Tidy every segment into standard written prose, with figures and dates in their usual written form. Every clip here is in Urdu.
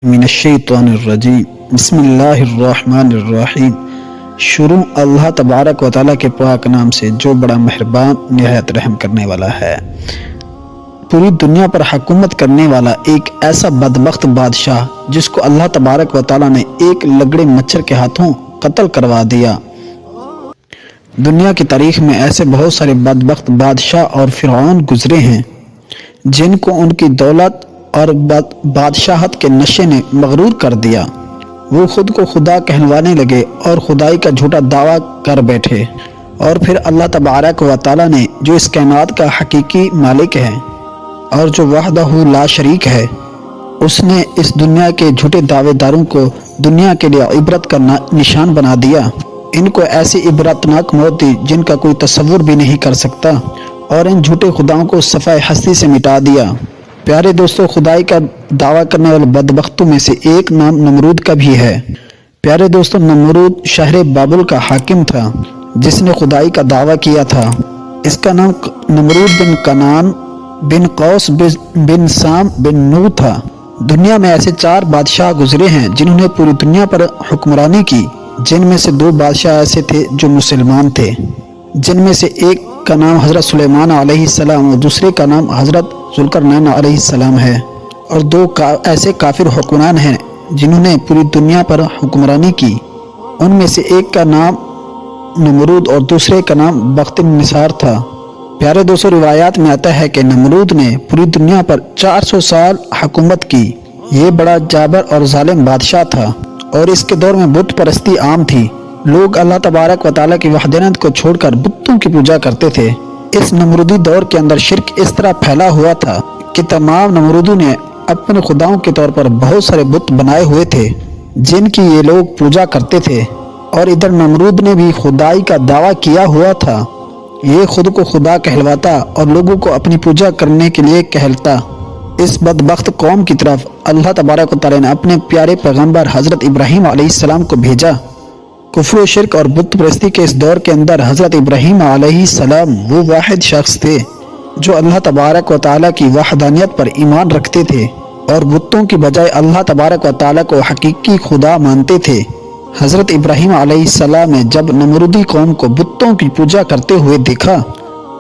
من الشیطان الرجیم بسم اللہ الرحمن الرحیم۔ شروع اللہ تبارک و تعالیٰ کے پاک نام سے جو بڑا مہربان نہایت رحم کرنے والا ہے۔ پوری دنیا پر حکومت کرنے والا ایک ایسا بدبخت بادشاہ جس کو اللہ تبارک و تعالیٰ نے ایک لگڑے مچھر کے ہاتھوں قتل کروا دیا۔ دنیا کی تاریخ میں ایسے بہت سارے بدبخت بادشاہ اور فرعون گزرے ہیں جن کو ان کی دولت اور بادشاہت کے نشے نے مغرور کر دیا۔ وہ خود کو خدا کہلوانے لگے اور خدائی کا جھوٹا دعویٰ کر بیٹھے، اور پھر اللہ تبارک و تعالیٰ نے جو اس کائنات کا حقیقی مالک ہے اور جو وحدہ لا شریک ہے، اس نے اس دنیا کے جھوٹے دعوے داروں کو دنیا کے لیے عبرت کا نشان بنا دیا۔ ان کو ایسی عبرتناک موت دی جن کا کوئی تصور بھی نہیں کر سکتا، اور ان جھوٹے خداؤں کو صفحہ ہستی سے مٹا دیا۔ پیارے دوستو، خدائی کا دعویٰ کرنے والے بدبختوں میں سے ایک نام نمرود کا بھی ہے۔ پیارے دوستو، نمرود شہر بابل کا حاکم تھا جس نے خدائی کا دعویٰ کیا تھا۔ اس کا نام نمرود بن کنان بن قوس بن سام بن نو تھا۔ دنیا میں ایسے 4 بادشاہ گزرے ہیں جنہوں نے پوری دنیا پر حکمرانی کی، جن میں سے 2 بادشاہ ایسے تھے جو مسلمان تھے، جن میں سے ایک کا نام حضرت سلیمان علیہ السلام اور دوسرے کا نام حضرت ذوالقرنین علیہ السلام ہے، اور 2 ایسے کافر حکمران ہیں جنہوں نے پوری دنیا پر حکمرانی کی۔ ان میں سے ایک کا نام نمرود اور دوسرے کا نام بخت النصار تھا۔ پیارے دوستو، روایات میں آتا ہے کہ نمرود نے پوری دنیا پر 400 سال حکومت کی۔ یہ بڑا جابر اور ظالم بادشاہ تھا، اور اس کے دور میں بت پرستی عام تھی۔ لوگ اللہ تبارک و تعالیٰ کی وحدانیت کو چھوڑ کر بتوں کی پوجا کرتے تھے۔ اس نمرودی دور کے اندر شرک اس طرح پھیلا ہوا تھا کہ تمام نمرودوں نے اپنے خداؤں کے طور پر بہت سارے بت بنائے ہوئے تھے جن کی یہ لوگ پوجا کرتے تھے، اور ادھر نمرود نے بھی خدائی کا دعویٰ کیا ہوا تھا۔ یہ خود کو خدا کہلواتا اور لوگوں کو اپنی پوجا کرنے کے لیے کہلتا۔ اس بدبخت قوم کی طرف اللہ تبارک و تعالیٰ نے اپنے پیارے پیغمبر حضرت ابراہیم علیہ السلام کو بھیجا۔ کفر و شرک اور بت پرستی کے اس دور کے اندر حضرت ابراہیم علیہ السلام وہ واحد شخص تھے جو اللہ تبارک و تعالیٰ کی وحدانیت پر ایمان رکھتے تھے اور بتوں کی بجائے اللہ تبارک و تعالیٰ کو حقیقی خدا مانتے تھے۔ حضرت ابراہیم علیہ السلام نے جب نمرودی قوم کو بتوں کی پوجا کرتے ہوئے دیکھا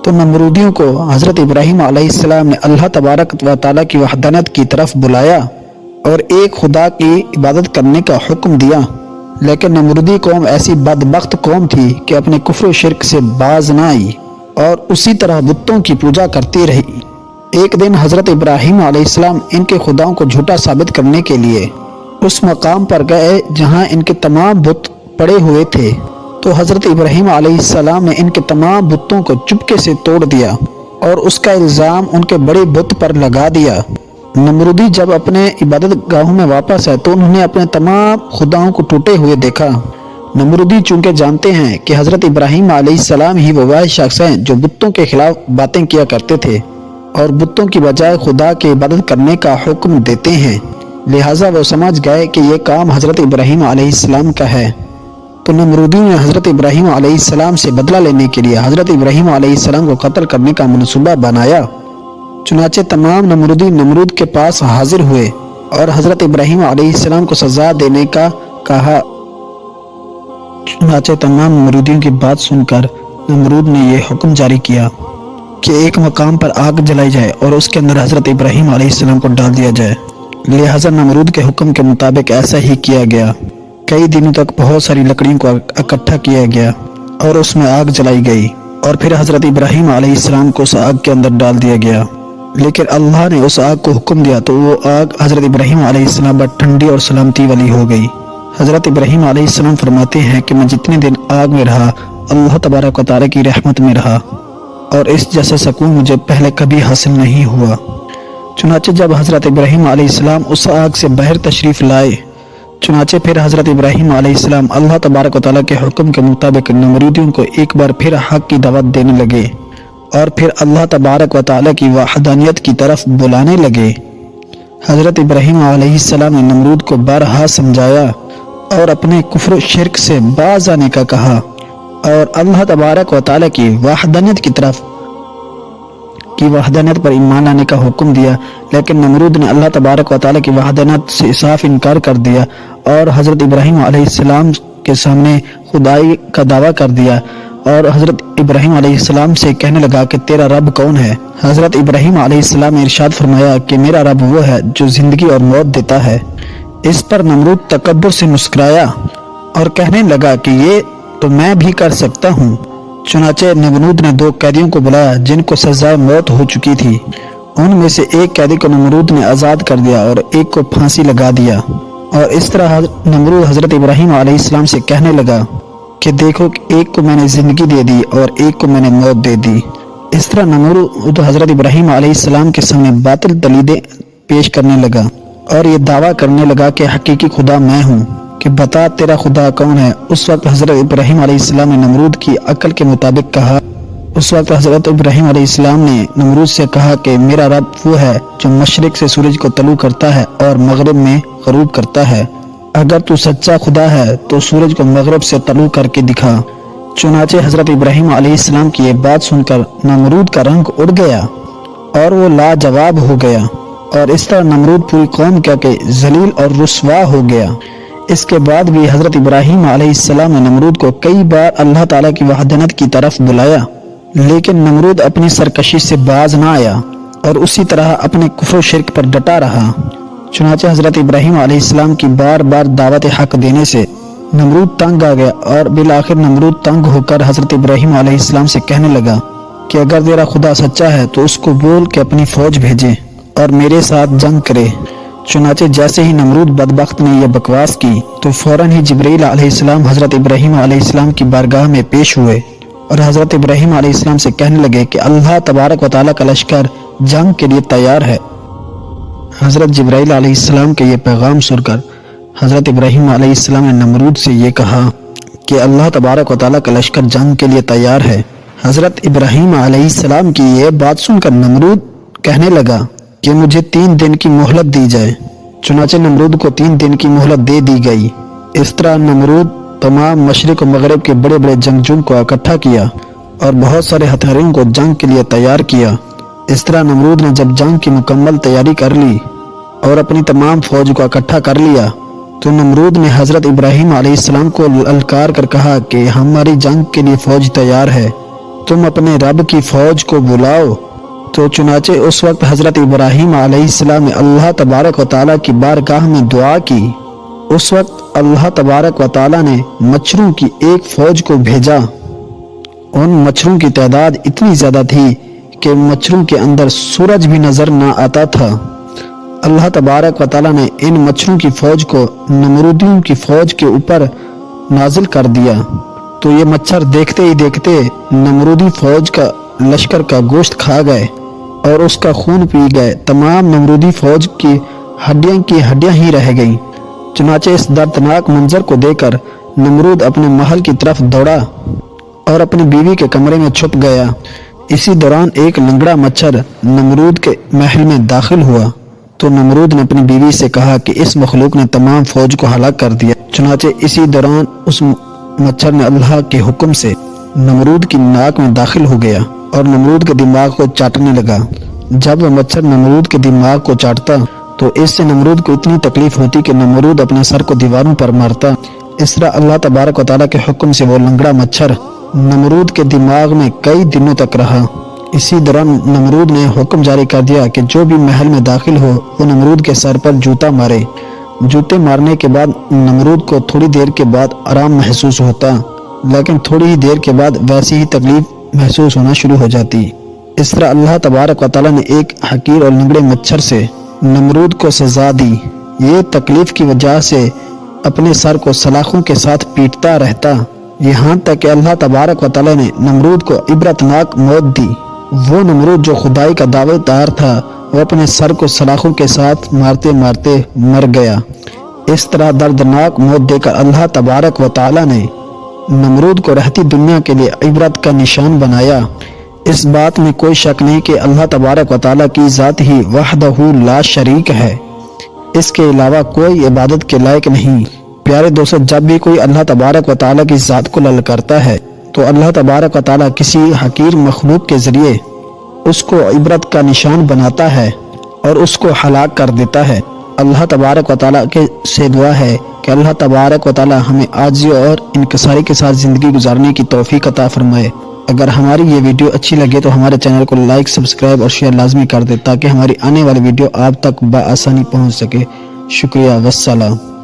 تو نمرودیوں کو حضرت ابراہیم علیہ السلام نے اللہ تبارک و تعالیٰ کی وحدانیت کی طرف بلایا اور ایک خدا کی عبادت کرنے کا حکم دیا۔ لیکن نمرودی قوم ایسی بدبخت قوم تھی کہ اپنے کفر و شرک سے باز نہ آئی اور اسی طرح بتوں کی پوجا کرتی رہی۔ ایک دن حضرت ابراہیم علیہ السلام ان کے خداؤں کو جھوٹا ثابت کرنے کے لیے اس مقام پر گئے جہاں ان کے تمام بت پڑے ہوئے تھے، تو حضرت ابراہیم علیہ السلام نے ان کے تمام بتوں کو چپکے سے توڑ دیا اور اس کا الزام ان کے بڑے بت پر لگا دیا۔ نمرودی جب اپنے عبادت گاہوں میں واپس آئے تو انہوں نے اپنے تمام خداؤں کو ٹوٹے ہوئے دیکھا۔ نمرودی چونکہ جانتے ہیں کہ حضرت ابراہیم علیہ السلام ہی وہ واحد شخص ہیں جو بتوں کے خلاف باتیں کیا کرتے تھے اور بتوں کی بجائے خدا کی عبادت کرنے کا حکم دیتے ہیں، لہٰذا وہ سمجھ گئے کہ یہ کام حضرت ابراہیم علیہ السلام کا ہے۔ تو نمرودی نے حضرت ابراہیم علیہ السلام سے بدلہ لینے کے لیے حضرت ابراہیم علیہ السلام کو قتل کرنے کا منصوبہ بنایا۔ چنانچہ تمام نمرودی نمرود کے پاس حاضر ہوئے اور حضرت ابراہیم علیہ السلام کو سزا دینے کا کہا۔ چنانچہ تمام نمرودیوں کی بات سن کر نمرود نے یہ حکم جاری کیا کہ ایک مقام پر آگ جلائی جائے اور اس کے اندر حضرت ابراہیم علیہ السلام کو ڈال دیا جائے۔ لہٰذا نمرود کے حکم کے مطابق ایسا ہی کیا گیا۔ کئی دنوں تک بہت ساری لکڑیوں کو اکٹھا کیا گیا اور اس میں آگ جلائی گئی، اور پھر حضرت ابراہیم علیہ السلام کو اس آگ کے اندر ڈال دیا گیا۔ لیکن اللہ نے اس آگ کو حکم دیا تو وہ آگ حضرت ابراہیم علیہ السلام پر ٹھنڈی اور سلامتی والی ہو گئی۔ حضرت ابراہیم علیہ السلام فرماتے ہیں کہ میں جتنے دن آگ میں رہا اللہ تبارک و تعالیٰ کی رحمت میں رہا، اور اس جیسا سکون مجھے پہلے کبھی حاصل نہیں ہوا۔ چنانچہ جب حضرت ابراہیم علیہ السلام اس آگ سے باہر تشریف لائے، چنانچہ پھر حضرت ابراہیم علیہ السلام اللہ تبارک و تعالیٰ کے حکم کے مطابق نمرودیوں کو ایک بار پھر حق کی دعوت دینے لگے اور پھر اللہ تبارک و تعالیٰ کی وحدانیت کی طرف بلانے لگے۔ حضرت ابراہیم علیہ السلام نے نمرود کو بارہا سمجھایا اور اپنے کفر و شرک سے باز آنے کا کہا اور اللہ تبارک و تعالیٰ کی وحدانیت کی طرف کی وحدانیت پر ایمان لانے کا حکم دیا، لیکن نمرود نے اللہ تبارک و تعالیٰ کی وحدانیت سے صاف انکار کر دیا اور حضرت ابراہیم علیہ السلام کے سامنے خدائی کا دعویٰ کر دیا اور حضرت ابراہیم علیہ السلام سے کہنے لگا کہ تیرا رب کون ہے؟ حضرت ابراہیم علیہ السلام نے ارشاد فرمایا کہ میرا رب وہ ہے جو زندگی اور موت دیتا ہے۔ اس پر نمرود تکبر سے مسکرایا اور کہنے لگا کہ یہ تو میں بھی کر سکتا ہوں۔ چنانچہ نمرود نے 2 قیدیوں کو بلایا جن کو سزائے موت ہو چکی تھی۔ ان میں سے ایک قیدی کو نمرود نے آزاد کر دیا اور ایک کو پھانسی لگا دیا، اور اس طرح نمرود حضرت ابراہیم علیہ السلام سے کہنے لگا کہ دیکھو کہ ایک کو میں نے زندگی دے دی اور ایک کو میں نے موت دے دی۔ اس طرح نمرود حضرت ابراہیم علیہ السلام کے سامنے باطل دلیلیں پیش کرنے لگا اور یہ دعویٰ کرنے لگا کہ حقیقی خدا میں ہوں، کہ بتا تیرا خدا کون ہے؟ اس وقت حضرت ابراہیم علیہ السلام نے نمرود کی عقل کے مطابق کہا سے کہا کہ میرا رب وہ ہے جو مشرق سے سورج کو طلوع کرتا ہے اور مغرب میں غروب کرتا ہے۔ اگر تو سچا خدا ہے تو سورج کو مغرب سے طلوع کر کے دکھا۔ چنانچہ حضرت ابراہیم علیہ السلام کی یہ بات سن کر نمرود کا رنگ اڑ گیا اور وہ لاجواب ہو گیا، اور اس طرح نمرود پوری قوم کیا کہ ذلیل اور رسوا ہو گیا۔ اس کے بعد بھی حضرت ابراہیم علیہ السلام نے نمرود کو کئی بار اللہ تعالیٰ کی وحدانیت کی طرف بلایا، لیکن نمرود اپنی سرکشی سے باز نہ آیا اور اسی طرح اپنے کفر و شرک پر ڈٹا رہا۔ چنانچہ حضرت ابراہیم علیہ السلام کی بار بار دعوت حق دینے سے نمرود تنگ آ گیا، اور بالآخر نمرود تنگ ہو کر حضرت ابراہیم علیہ السلام سے کہنے لگا کہ اگر تیرا خدا سچا ہے تو اس کو بول کہ اپنی فوج بھیجے اور میرے ساتھ جنگ کرے۔ چنانچہ جیسے ہی نمرود بدبخت نے یہ بکواس کی تو فوراً ہی جبرائیل علیہ السلام حضرت ابراہیم علیہ السلام کی بارگاہ میں پیش ہوئے اور حضرت ابراہیم علیہ السلام سے کہنے لگے کہ اللہ تبارک و تعالیٰ کا لشکر جنگ کے لیے تیار ہے۔ حضرت جبرائیل علیہ السلام کے یہ پیغام سن کر حضرت ابراہیم علیہ السلام نے نمرود سے یہ کہا کہ اللہ تبارک و تعالیٰ کا لشکر جنگ کے لیے تیار ہے۔ حضرت ابراہیم علیہ السلام کی یہ بات سن کر نمرود کہنے لگا کہ مجھے 3 دن کی مہلت دی جائے۔ چنانچہ نمرود کو 3 دن کی مہلت دے دی گئی۔ اس طرح نمرود تمام مشرق و مغرب کے بڑے بڑے جنگجوؤں کو اکٹھا کیا اور بہت سارے ہتھیاروں کو جنگ کے لیے تیار کیا۔ اس طرح نمرود نے جب جنگ کی مکمل تیاری کر لی اور اپنی تمام فوج کو اکٹھا کر لیا تو نمرود نے حضرت ابراہیم علیہ السلام کو للکار کر کہا کہ ہماری جنگ کے لیے فوج تیار ہے، تم اپنے رب کی فوج کو بلاؤ۔ تو چنانچہ اس وقت حضرت ابراہیم علیہ السلام نے اللہ تبارک و تعالیٰ کی بارگاہ میں دعا کی۔ اس وقت اللہ تبارک و تعالیٰ نے مچھروں کی ایک فوج کو بھیجا۔ ان مچھروں کی تعداد اتنی زیادہ تھی کہ مچھروں کے اندر سورج بھی نظر نہ آتا تھا۔ اللہ تبارک و تعالیٰ نے ان مچھروں کی فوج کو نمرودیوں کی فوج کے اوپر نازل کر دیا، تو یہ مچھر دیکھتے ہی دیکھتے نمرودی فوج کا لشکر کا گوشت کھا گئے اور اس کا خون پی گئے۔ تمام نمرودی فوج کی ہڈیاں ہی رہ گئیں۔ چنانچہ اس دردناک منظر کو دیکھ کر نمرود اپنے محل کی طرف دوڑا اور اپنی بیوی کے کمرے میں چھپ گیا۔ اسی دوران ایک لنگڑا مچھر نمرود کے محل میں داخل ہوا تو نمرود نے اپنی بیوی سے کہا کہ اس مخلوق نے تمام فوج کو ہلاک کر دیا۔ چنانچہ اسی دوران اس مچھر نے اللہ کے حکم سے نمرود کی ناک میں داخل ہو گیا اور نمرود کے دماغ کو چاٹنے لگا۔ جب وہ مچھر نمرود کے دماغ کو چاٹتا تو اس سے نمرود کو اتنی تکلیف ہوتی کہ نمرود اپنے سر کو دیواروں پر مارتا۔ اس طرح اللہ تبارک و تعالیٰ کے حکم سے وہ لنگڑا مچھر نمرود کے دماغ میں کئی دنوں تک رہا۔ اسی دوران نمرود نے حکم جاری کر دیا کہ جو بھی محل میں داخل ہو وہ نمرود کے سر پر جوتا مارے۔ جوتے مارنے کے بعد نمرود کو تھوڑی دیر کے بعد آرام محسوس ہوتا، لیکن تھوڑی ہی دیر کے بعد ویسی ہی تکلیف محسوس ہونا شروع ہو جاتی۔ اس طرح اللہ تبارک و تعالیٰ نے ایک حقیر اور لنگڑے مچھر سے نمرود کو سزا دی۔ یہ تکلیف کی وجہ سے اپنے سر کو سلاخوں کے ساتھ پیٹتا رہتا، یہاں تک کہ اللہ تبارک و تعالیٰ نے نمرود کو عبرتناک موت دی۔ وہ نمرود جو خدائی کا دعویٰ دار تھا وہ اپنے سر کو سلاخوں کے ساتھ مارتے مارتے مر گیا۔ اس طرح دردناک موت دے کر اللہ تبارک و تعالیٰ نے نمرود کو رہتی دنیا کے لیے عبرت کا نشان بنایا۔ اس بات میں کوئی شک نہیں کہ اللہ تبارک و تعالیٰ کی ذات ہی وحدہ لا شریک ہے، اس کے علاوہ کوئی عبادت کے لائق نہیں۔ پیارے دوستو، جب بھی کوئی اللہ تبارک و تعالیٰ کی ذات کو للکارتا ہے تو اللہ تبارک و تعالیٰ کسی حقیر مخلوق کے ذریعے اس کو عبرت کا نشان بناتا ہے اور اس کو ہلاک کر دیتا ہے۔ اللہ تبارک و تعالیٰ سے دعا ہے کہ اللہ تبارک و تعالیٰ ہمیں عاجزی اور انکساری کے ساتھ زندگی گزارنے کی توفیق عطا فرمائے۔ اگر ہماری یہ ویڈیو اچھی لگے تو ہمارے چینل کو لائک، سبسکرائب اور شیئر لازمی کر دیں تاکہ ہماری آنے والی ویڈیو آپ تک بآسانی پہنچ سکے۔ شکریہ، والسلام۔